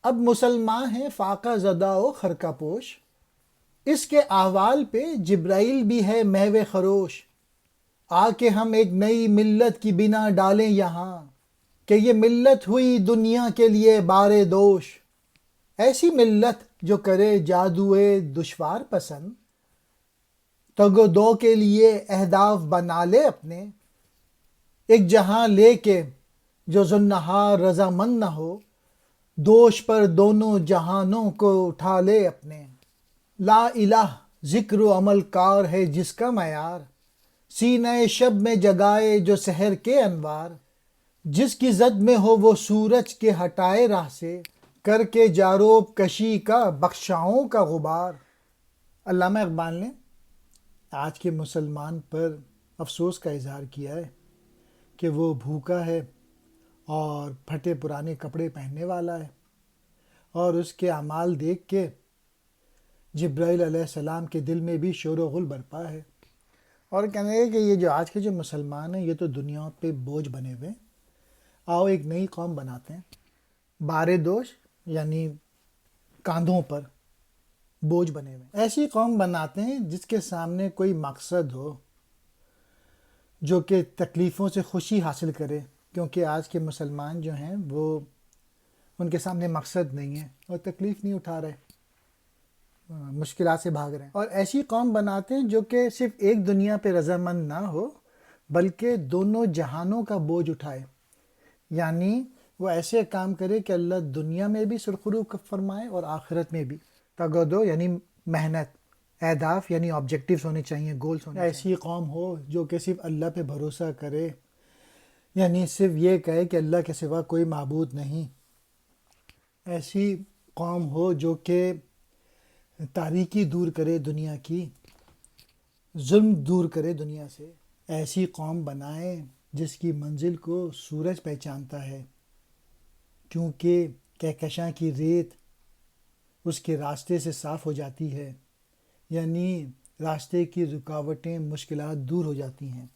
اب مسلمان ہیں فاقہ زدہ و خرقہ پوش، اس کے احوال پہ جبرائیل بھی ہے محو خروش۔ آ کے ہم ایک نئی ملت کی بنا ڈالیں یہاں، کہ یہ ملت ہوئی دنیا کے لیے بار دوش۔ ایسی ملت جو کرے جادوئے دشوار پسند، تگ و دو کے لیے اہداف بنا لے اپنے۔ ایک جہاں لے کے جو زنہار رضامند نہ ہو، دوش پر دونوں جہانوں کو اٹھا لے اپنے۔ لا الہ ذکر و عمل کار ہے جس کا معیار، سینہ شب میں جگائے جو سحر کے انوار۔ جس کی زد میں ہو وہ سورج کے ہٹائے راہ سے، کر کے جاروب کشی کا بخشاؤں کا غبار۔ علامہ اقبال نے آج کے مسلمان پر افسوس کا اظہار کیا ہے کہ وہ بھوکا ہے اور پھٹے پرانے کپڑے پہننے والا ہے، اور اس کے اعمال دیکھ کے جبرائیل علیہ السلام کے دل میں بھی شور و غل برپا ہے، اور کہنے لگے کہ یہ جو آج کے جو مسلمان ہیں یہ تو دنیا پہ بوجھ بنے ہوئے ہیں، آؤ ایک نئی قوم بناتے ہیں۔ بار دوش یعنی کاندھوں پر بوجھ بنے ہوئے، ایسی قوم بناتے ہیں جس کے سامنے کوئی مقصد ہو، جو کہ تکلیفوں سے خوشی حاصل کرے، کیونکہ آج کے مسلمان جو ہیں وہ ان کے سامنے مقصد نہیں ہے اور تکلیف نہیں اٹھا رہے، مشکلات سے بھاگ رہے ہیں۔ اور ایسی قوم بناتے ہیں جو کہ صرف ایک دنیا پہ رضامند نہ ہو بلکہ دونوں جہانوں کا بوجھ اٹھائے، یعنی وہ ایسے کام کرے کہ اللہ دنیا میں بھی سرخرو فرمائے اور آخرت میں بھی۔ تگودو یعنی محنت، اہداف یعنی آبجیکٹیوز ہونے چاہیے، گولز ہونے چاہیے۔ ایسی قوم ہو جو کہ صرف اللہ پہ بھروسہ کرے، یعنی صرف یہ کہے کہ اللہ کے سوا کوئی معبود نہیں۔ ایسی قوم ہو جو کہ تاریکی دور کرے دنیا کی، ظلم دور کرے دنیا سے۔ ایسی قوم بنائیں جس کی منزل کو سورج پہچانتا ہے، کیونکہ کہکشاں کی ریت اس کے راستے سے صاف ہو جاتی ہے، یعنی راستے کی رکاوٹیں، مشکلات دور ہو جاتی ہیں۔